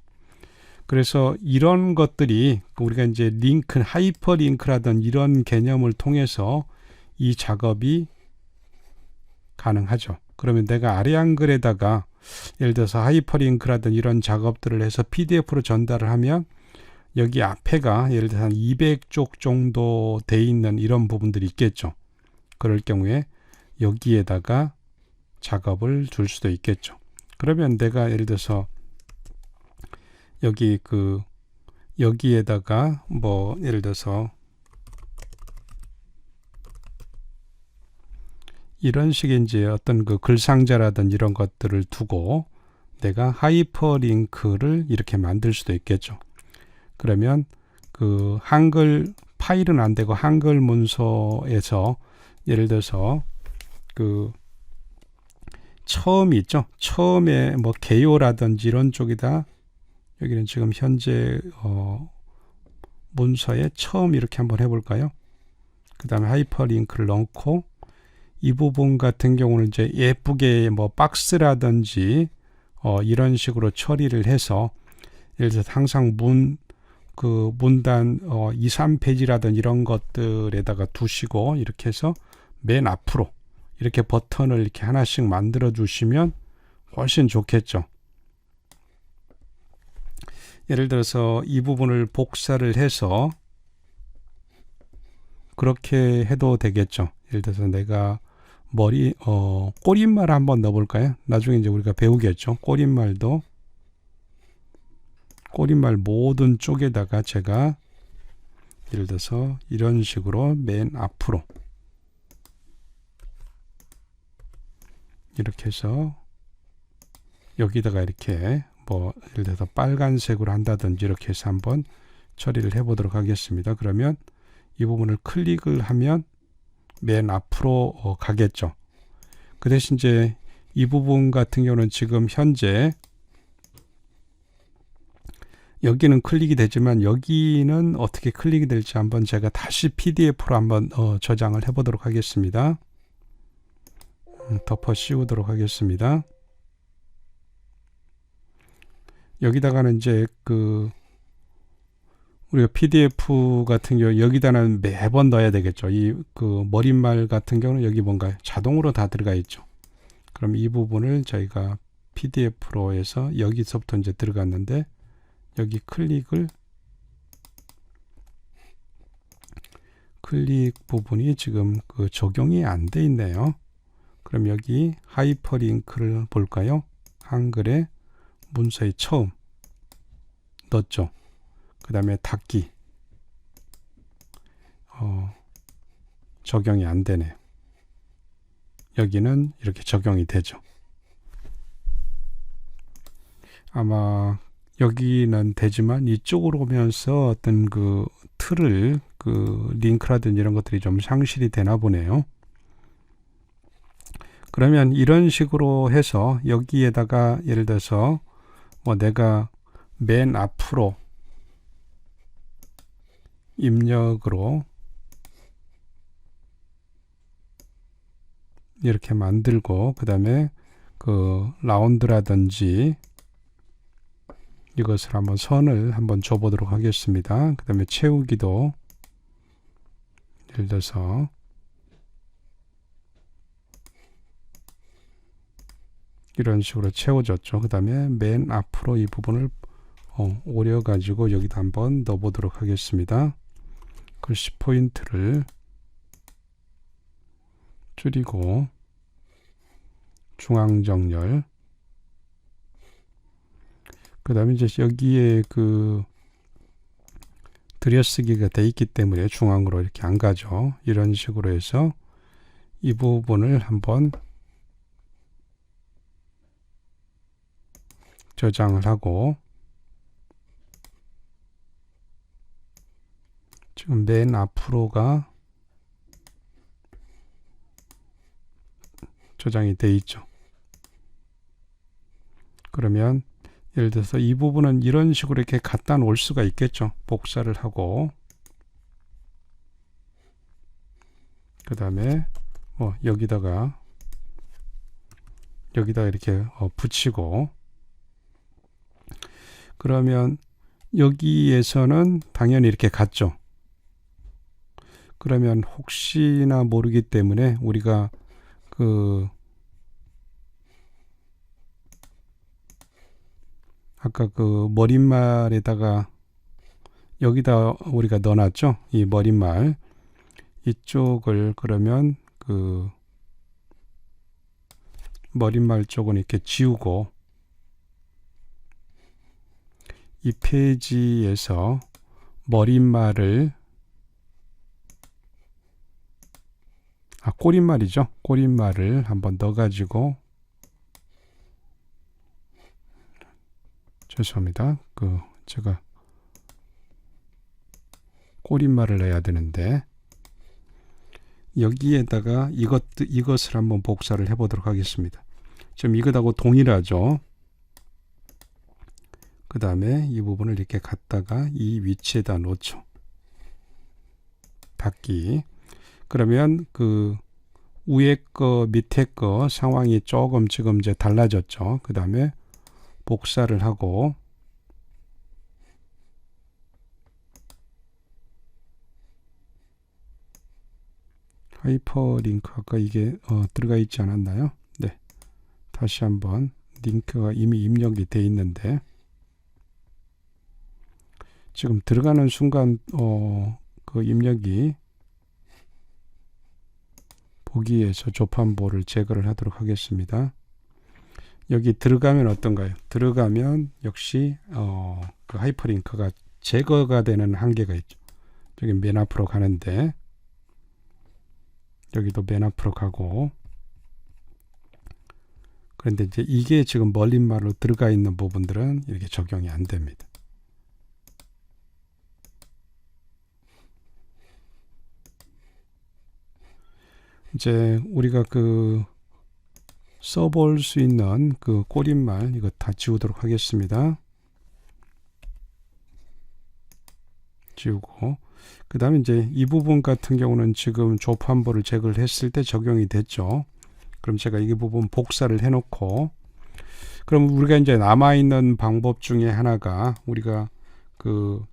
그래서 이런 것들이 우리가 이제 링크, 하이퍼링크라든 이런 개념을 통해서 이 작업이 가능하죠. 그러면 내가 아래 한글에다가 예를 들어서 하이퍼링크라든 이런 작업들을 해서 PDF로 전달을 하면 여기 앞에가 예를 들어서 한 200쪽 정도 돼 있는 이런 부분들이 있겠죠. 그럴 경우에 여기에다가 작업을 줄 수도 있겠죠. 그러면 내가 예를 들어서 여기에다가 뭐 예를 들어서 이런 식의 이제 어떤 그 글상자라든지 이런 것들을 두고 내가 하이퍼링크를 이렇게 만들 수도 있겠죠. 그러면 그 한글 파일은 안 되고 한글 문서에서 예를 들어서 그 처음이 있죠. 처음에 뭐 개요라든지 이런 쪽이다. 여기는 지금 현재 문서에 처음 이렇게 한번 해볼까요? 그 다음에 하이퍼링크를 넣고 이 부분 같은 경우는 이제 예쁘게 뭐 박스라든지 이런 식으로 처리를 해서 예를 들어서 항상 문단 2, 3페이지라든 이런 것들에다가 두시고 이렇게 해서 맨 앞으로 이렇게 버튼을 이렇게 하나씩 만들어 주시면 훨씬 좋겠죠. 예를 들어서 이 부분을 복사를 해서 그렇게 해도 되겠죠. 예를 들어서 내가 꼬릿말 한번 넣어볼까요? 나중에 이제 우리가 배우겠죠. 꼬릿말 모든 쪽에다가 제가 예를 들어서 이런 식으로 맨 앞으로 이렇게 해서 여기다가 이렇게 예를 들어서 빨간색으로 한다든지 이렇게 해서 한번 처리를 해 보도록 하겠습니다. 그러면 이 부분을 클릭을 하면 맨 앞으로 가겠죠. 그 대신 이제 이 부분 같은 경우는 지금 현재 여기는 클릭이 되지만 여기는 어떻게 클릭이 될지 한번 제가 다시 PDF로 한번 저장을 해 보도록 하겠습니다. 덮어 씌우도록 하겠습니다. 여기다가는 이제 우리가 PDF 같은 경우 여기다는 매번 넣어야 되겠죠. 머릿말 같은 경우는 여기 뭔가 자동으로 다 들어가 있죠. 그럼 이 부분을 저희가 PDF로 해서 여기서부터 이제 들어갔는데 여기 클릭 부분이 지금 적용이 안 돼 있네요. 그럼 여기 하이퍼링크를 볼까요? 한글에 문서의 처음 넣었죠. 그 다음에 닫기 적용이 안 되네요. 여기는 이렇게 적용이 되죠. 아마 여기는 되지만 이쪽으로 오면서 어떤 틀을 링크라든지 이런 것들이 좀 상실이 되나 보네요. 그러면 이런 식으로 해서 여기에다가 예를 들어서 내가 맨 앞으로 입력으로 이렇게 만들고 그 다음에 라운드라든지 이것을 한번 선을 한번 줘보도록 하겠습니다. 그 다음에 채우기도 예를 들어서 이런 식으로 채워졌죠. 그 다음에 맨 앞으로 이 부분을 오려 가지고 여기다 한번 넣어 보도록 하겠습니다. 글씨 포인트를 줄이고 중앙 정렬 그 다음에 이제 여기에 들여쓰기가 돼 있기 때문에 중앙으로 이렇게 안 가죠. 이런 식으로 해서 이 부분을 한번 저장을 하고 지금 맨 앞으로가 저장이 돼 있죠. 그러면 예를 들어서 이 부분은 이런 식으로 이렇게 갖다 놓을 수가 있겠죠. 복사를 하고 그 다음에 여기다가 이렇게 붙이고 그러면 여기에서는 당연히 이렇게 갔죠. 그러면 혹시나 모르기 때문에 우리가 아까 머릿말에다가 여기다 우리가 넣어놨죠. 이 머릿말 이쪽을 그러면 머릿말 쪽은 이렇게 지우고 이 페이지에서 머릿말을 꼬릿말이죠. 꼬릿말을 한번 넣어가지고 죄송합니다. 제가 꼬릿말을 넣어야 되는데 여기에다가 이것을 한번 복사를 해 보도록 하겠습니다. 지금 이것하고 동일하죠. 그 다음에 이 부분을 이렇게 갖다가 이 위치에다 놓죠. 닫기. 그러면 위에 거 밑에 거 상황이 조금 지금 이제 달라졌죠. 그 다음에 복사를 하고 하이퍼링크 아까 이게 들어가 있지 않았나요? 네, 다시 한번 링크가 이미 입력이 돼 있는데 지금 들어가는 순간 그 입력이 보기에서 조판보를 제거를 하도록 하겠습니다. 여기 들어가면 어떤가요? 들어가면 역시 그 하이퍼링크가 제거가 되는 한계가 있죠. 여기 맨 앞으로 가는데 여기도 맨 앞으로 가고 그런데 이제 이게 지금 멀린말로 들어가 있는 부분들은 이렇게 적용이 안 됩니다. 이제 우리가 그 써볼 수 있는 그 꼬릿말 이거 다 지우도록 하겠습니다. 지우고 그 다음에 이제 이 부분 같은 경우는 지금 조판보를 제거를 했을 때 적용이 됐죠. 그럼 제가 이 부분 복사를 해놓고 그럼 우리가 이제 남아있는 방법 중에 하나가 우리가 그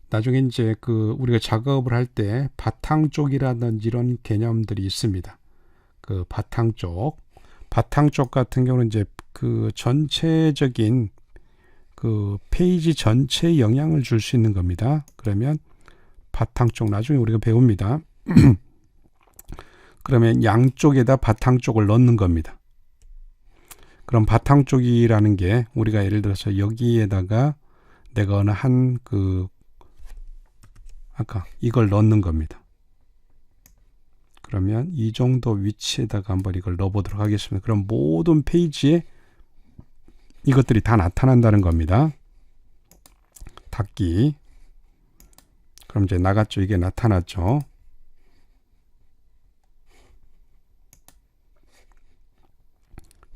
나중에 이제 그 우리가 작업을 할 때 바탕 쪽이라든지 이런 개념들이 있습니다. 그 바탕 쪽 같은 경우는 이제 그 전체적인 그 페이지 전체에 영향을 줄 수 있는 겁니다. 그러면 바탕 쪽 나중에 우리가 배웁니다. 그러면 양쪽에다 바탕 쪽을 넣는 겁니다. 그럼 바탕 쪽이라는 게 우리가 예를 들어서 여기에다가 내가 어느 한 그 아까 이걸 넣는 겁니다. 그러면 이 정도 위치에다가 한번 이걸 넣어보도록 하겠습니다. 그럼 모든 페이지에 이것들이 다 나타난다는 겁니다. 닫기. 그럼 이제 나갔죠. 이게 나타났죠.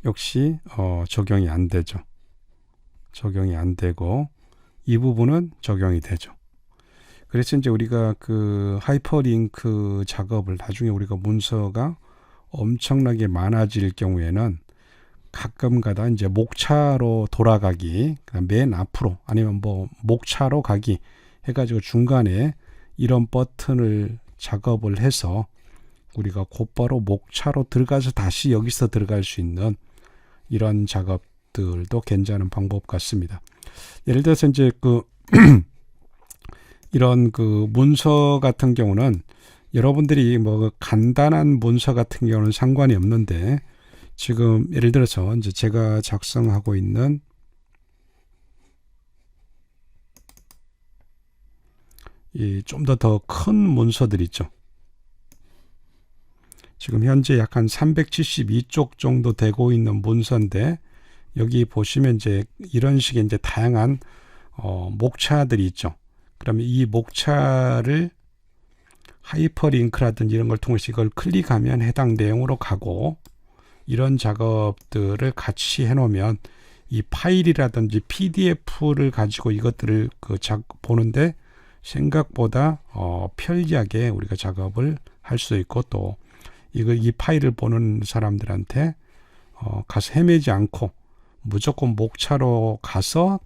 역시 적용이 안 되죠. 적용이 안 되고 이 부분은 적용이 되죠. 그래서 이제 우리가 그 하이퍼링크 작업을 나중에 우리가 문서가 엄청나게 많아질 경우에는 가끔가다 이제 목차로 돌아가기, 맨 앞으로 아니면 뭐 목차로 가기 해가지고 중간에 이런 버튼을 작업을 해서 우리가 곧바로 목차로 들어가서 다시 여기서 들어갈 수 있는 이런 작업들도 괜찮은 방법 같습니다. 예를 들어서 이제 그 이런 그 문서 같은 경우는 여러분들이 뭐 간단한 문서 같은 경우는 상관이 없는데 지금 예를 들어서 이제 제가 작성하고 있는 이 좀 더 큰 문서들 있죠. 지금 현재 약 한 372쪽 정도 되고 있는 문서인데 여기 보시면 이제 이런 식의 이제 다양한 목차들이 있죠. 그러면 이 목차를 하이퍼링크라든지 이런 걸 통해서 이걸 클릭하면 해당 내용으로 가고 이런 작업들을 같이 해놓으면 이 파일이라든지 PDF를 가지고 이것들을 보는데 생각보다 편리하게 우리가 작업을 할 수 있고 또 이 파일을 보는 사람들한테 가서 헤매지 않고 무조건 목차로 가서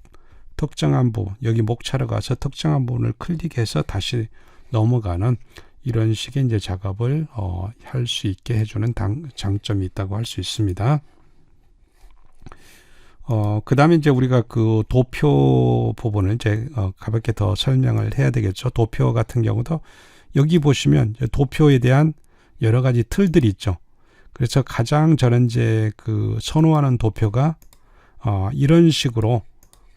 특정한 부분, 여기 목차로 가서 특정한 부분을 클릭해서 다시 넘어가는 이런 식의 이제 작업을 할 수 있게 해주는 장점이 있다고 할 수 있습니다. 그 다음에 이제 우리가 그 도표 부분을 이제 가볍게 더 설명을 해야 되겠죠. 도표 같은 경우도 여기 보시면 도표에 대한 여러 가지 틀들이 있죠. 그래서 가장 저는 이제 그 선호하는 도표가 이런 식으로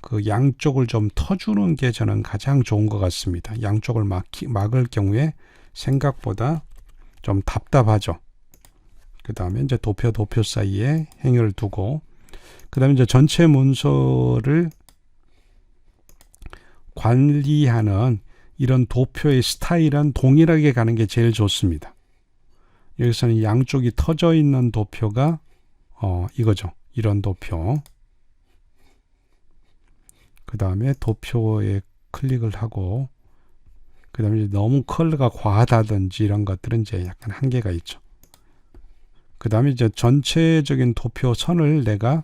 그 양쪽을 좀 터주는 게 저는 가장 좋은 것 같습니다. 양쪽을 막을 경우에 생각보다 좀 답답하죠. 그 다음에 이제 도표 사이에 행을 두고 그 다음에 이제 전체 문서를 관리하는 이런 도표의 스타일은 동일하게 가는 게 제일 좋습니다. 여기서는 양쪽이 터져 있는 도표가 이거죠. 이런 도표. 그 다음에 도표에 클릭을 하고 그 다음에 너무 컬러가 과하다든지 이런 것들은 이제 약간 한계가 있죠. 그 다음에 이제 전체적인 도표 선을 내가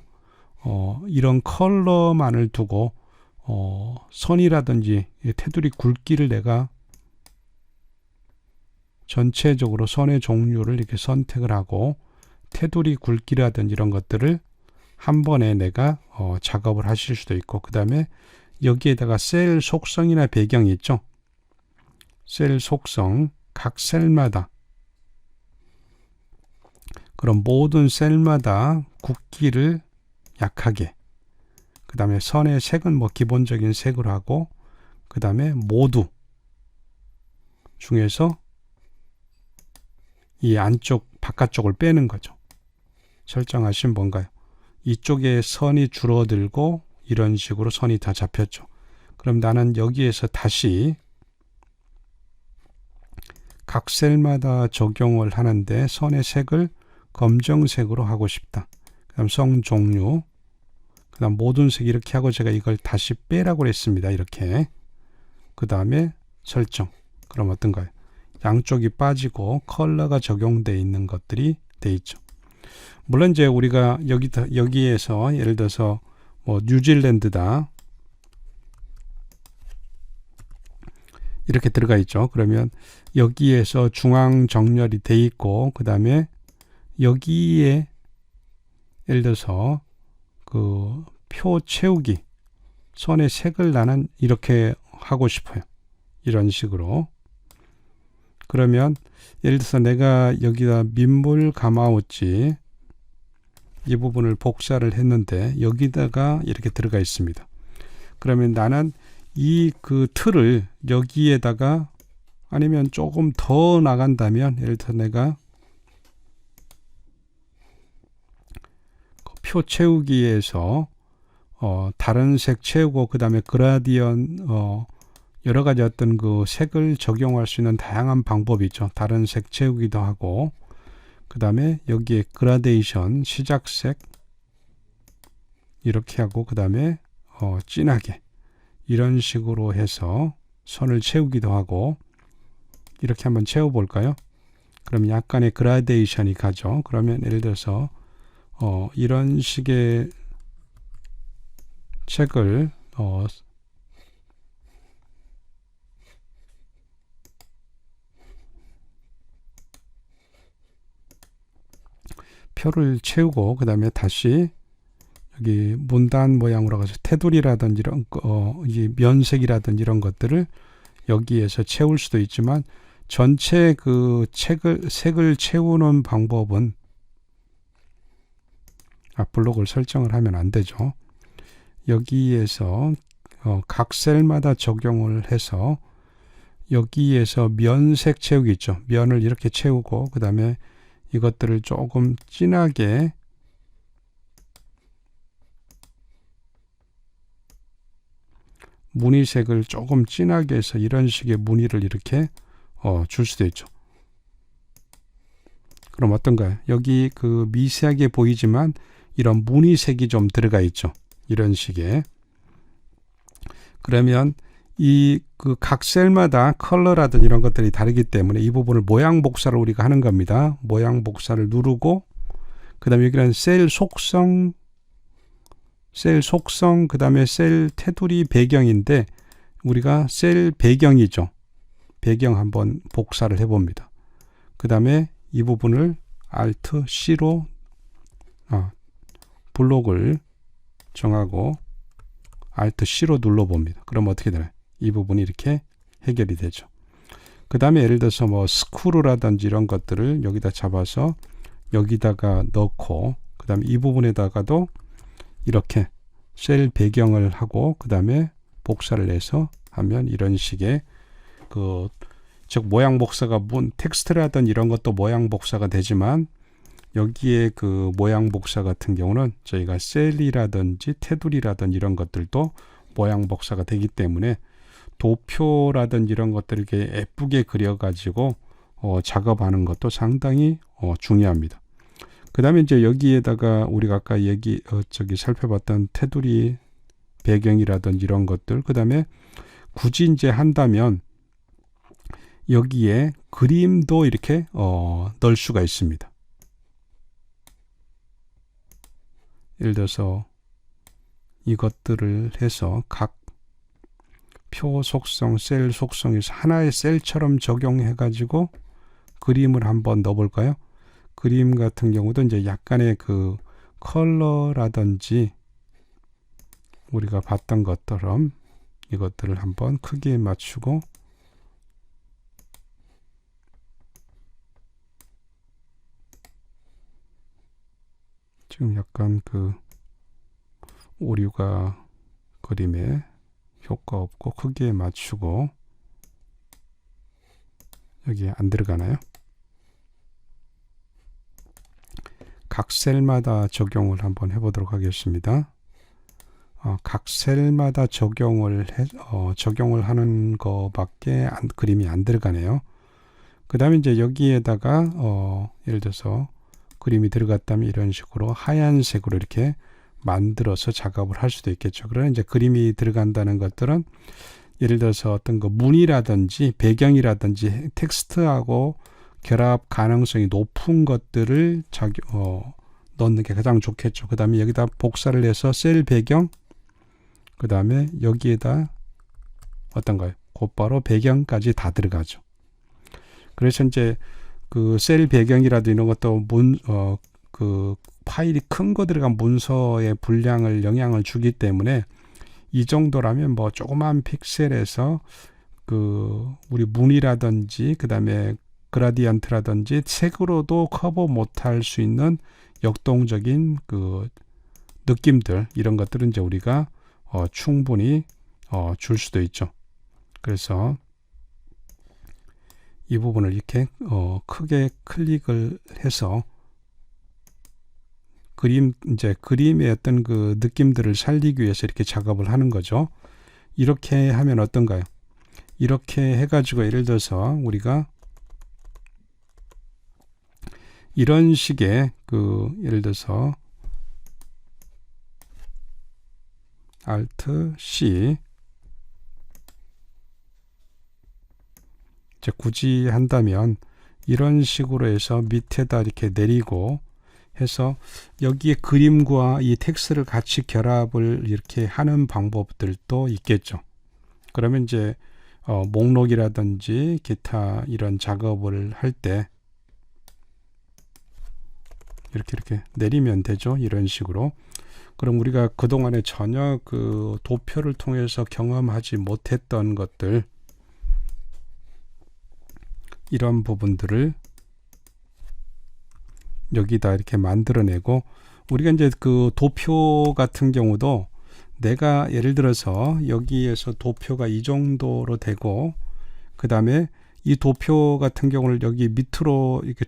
이런 컬러만을 두고 선이라든지 테두리 굵기를 내가 전체적으로 선의 종류를 이렇게 선택을 하고 테두리 굵기라든지 이런 것들을 한 번에 내가 작업을 하실 수도 있고, 그 다음에 여기에다가 셀 속성이나 배경이 있죠. 셀 속성, 각 셀마다, 그럼 모든 셀마다 굵기를 약하게, 그 다음에 선의 색은 뭐 기본적인 색으로 하고, 그 다음에 모두 중에서 이 안쪽 바깥쪽을 빼는 거죠. 설정하시면 뭔가요? 이쪽에 선이 줄어들고 이런 식으로 선이 다 잡혔죠. 그럼 나는 여기에서 다시 각 셀마다 적용을 하는데 선의 색을 검정색으로 하고 싶다. 그 다음 선 종류, 그 다음 모든 색 이렇게 하고 제가 이걸 다시 빼라고 했습니다. 이렇게. 그 다음에 설정. 그럼 어떤가요? 양쪽이 빠지고 컬러가 적용되어 있는 것들이 돼 있죠. 물론 이제 우리가 여기에서 예를 들어서 뭐 뉴질랜드다 이렇게 들어가 있죠. 그러면 여기에서 중앙 정렬이 돼 있고, 그 다음에 여기에 예를 들어서 그 표 채우기, 선의 색을 나는 이렇게 하고 싶어요. 이런 식으로. 그러면 예를 들어서 내가 여기다 민물 가마우치 이 부분을 복사를 했는데 여기다가 이렇게 들어가 있습니다. 그러면 나는 이 그 틀을 여기에다가, 아니면 조금 더 나간다면 예를 들어 내가 표 채우기에서 다른 색 채우고, 그 다음에 그라디언 여러 가지 어떤 그 색을 적용할 수 있는 다양한 방법이 있죠. 다른 색 채우기도 하고, 그 다음에 여기에 그라데이션 시작색 이렇게 하고, 그 다음에 진하게 이런 식으로 해서 선을 채우기도 하고, 이렇게 한번 채워 볼까요? 그럼 약간의 그라데이션이 가죠. 그러면 예를 들어서 이런 식의 책을 표를 채우고, 그 다음에 다시 여기 문단 모양으로 가서 테두리라든지 이런 이 면색이라든지 이런 것들을 여기에서 채울 수도 있지만, 전체 그 색을 채우는 방법은 블록을 설정을 하면 안 되죠. 여기에서 각 셀마다 적용을 해서 여기에서 면색 채우기 있죠. 면을 이렇게 채우고, 그 다음에 이것들을 조금 진하게 무늬색을 조금 진하게 해서 이런 식의 무늬를 이렇게 줄 수도 있죠. 그럼 어떤가요? 여기 그 미세하게 보이지만 이런 무늬색이 좀 들어가 있죠. 이런 식의. 그러면 이 그 각 셀마다 컬러라든 이런 것들이 다르기 때문에 이 부분을 모양 복사를 우리가 하는 겁니다. 모양 복사를 누르고, 그 다음에 여기는 셀 속성, 그 다음에 셀 테두리 배경인데 우리가 셀 배경이죠. 배경 한번 복사를 해봅니다. 그 다음에 이 부분을 Alt C로 블록을 정하고 Alt C로 눌러봅니다. 그럼 어떻게 되나요? 이 부분이 이렇게 해결이 되죠. 그 다음에 예를 들어서 뭐 스크루라든지 이런 것들을 여기다 잡아서 여기다가 넣고, 그 다음에 이 부분에다가도 이렇게 셀 배경을 하고, 그 다음에 복사를 해서 하면 이런 식의 즉 모양 복사가 텍스트라든지 이런 것도 모양 복사가 되지만, 여기에 그 모양 복사 같은 경우는 저희가 셀이라든지 테두리라든지 이런 것들도 모양 복사가 되기 때문에 도표라든지 이런 것들을 이렇게 예쁘게 그려가지고 작업하는 것도 상당히 중요합니다. 그 다음에 이제 여기에다가 우리가 아까 살펴봤던 테두리 배경이라든지 이런 것들, 그 다음에 굳이 이제 한다면 여기에 그림도 이렇게 넣을 수가 있습니다. 예를 들어서 이것들을 해서 각 표 속성, 셀 속성에서 하나의 셀처럼 적용해 가지고 그림을 한번 넣어볼까요? 그림 같은 경우도 이제 약간의 그 컬러라든지 우리가 봤던 것처럼 이것들을 한번 크기에 맞추고 지금 약간 그 오류가 그림에 효과 없고 크기에 맞추고 여기에 안 들어가나요? 각 셀마다 적용을 한번 해보도록 하겠습니다. 각 셀마다 적용을 하는 거밖에 그림이 안 들어가네요. 그 다음에 이제 여기에다가 예를 들어서 그림이 들어갔다면 이런 식으로 하얀색으로 이렇게 만들어서 작업을 할 수도 있겠죠. 그러나 이제 그림이 들어간다는 것들은 예를 들어서 어떤 그 문이라든지 배경이라든지 텍스트하고 결합 가능성이 높은 것들을 넣는 게 가장 좋겠죠. 그 다음에 여기다 복사를 해서 셀 배경, 그 다음에 여기에다 어떤가요? 곧바로 배경까지 다 들어가죠. 그래서 이제 그 셀 배경이라도 이런 것도 그 파일이 큰 거 들어간 문서의 분량을 영향을 주기 때문에 이 정도라면 뭐 조그만 픽셀에서 그 우리 문이라든지 그 다음에 그라디언트라든지 색으로도 커버 못할 수 있는 역동적인 그 느낌들 이런 것들은 이제 우리가 충분히 줄 수도 있죠. 그래서 이 부분을 이렇게 크게 클릭을 해서 그림의 어떤 그 느낌들을 살리기 위해서 이렇게 작업을 하는 거죠. 이렇게 하면 어떤가요? 이렇게 해가지고 예를 들어서 우리가 이런 식의 그 예를 들어서 Alt C 이제 굳이 한다면 이런 식으로 해서 밑에다 이렇게 내리고 해서 여기에 그림과 이 텍스트를 같이 결합을 이렇게 하는 방법들도 있겠죠. 그러면 이제 목록이라든지 기타 이런 작업을 할 때 이렇게 내리면 되죠. 이런 식으로. 그럼 우리가 그동안에 전혀 그 도표를 통해서 경험하지 못했던 것들 이런 부분들을 여기다 이렇게 만들어내고 우리가 이제 그 도표 같은 경우도 내가 예를 들어서 여기에서 도표가 이 정도로 되고 그 다음에 이 도표 같은 경우를 여기 밑으로 이렇게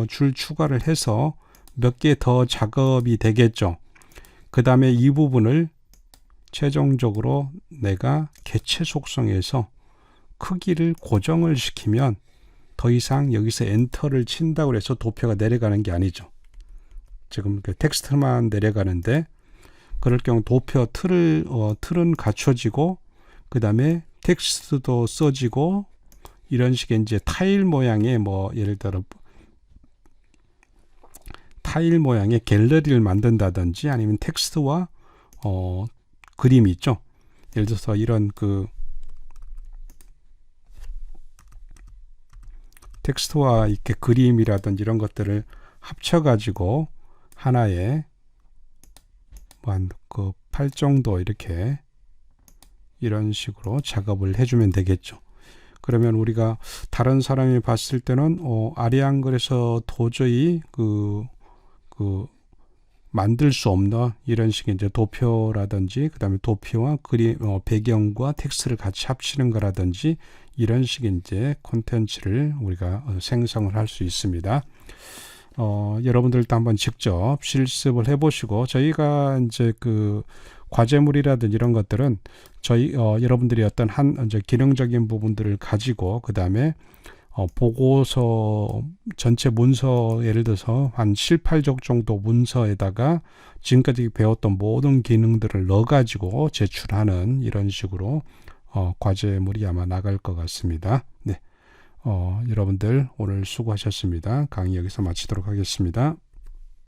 줄 추가를 해서 몇 개 더 작업이 되겠죠. 그 다음에 이 부분을 최종적으로 내가 개체 속성에서 크기를 고정을 시키면 더 이상 여기서 엔터를 친다고 해서 도표가 내려가는 게 아니죠. 지금 그 텍스트만 내려가는데 그럴 경우 도표 틀은 갖춰지고 그 다음에 텍스트도 써지고 이런 식의 이제 타일 모양의 뭐 예를 들어 타일 모양의 갤러리를 만든다든지 아니면 텍스트와 그림이 있죠. 예를 들어서 이런 그 텍스트와 이렇게 그림이라든지 이런 것들을 합쳐가지고 하나의 한 그 8 정도 이렇게 이런 식으로 작업을 해주면 되겠죠. 그러면 우리가 다른 사람이 봤을 때는 아리안글에서 도저히 그 만들 수 없는 이런 식의 이제 도표라든지 그 다음에 도표와 그림 배경과 텍스트를 같이 합치는 거라든지 이런 식의 이제 콘텐츠를 우리가 생성을 할 수 있습니다. 여러분들도 한번 직접 실습을 해보시고 저희가 이제 그 과제물이라든지 이런 것들은 여러분들이 어떤 이제 기능적인 부분들을 가지고 그 다음에 보고서 전체 문서 예를 들어서 한 7, 8쪽 정도 문서에다가 지금까지 배웠던 모든 기능들을 넣어가지고 제출하는 이런 식으로 과제물이 아마 나갈 것 같습니다. 네, 여러분들 오늘 수고하셨습니다. 강의 여기서 마치도록 하겠습니다.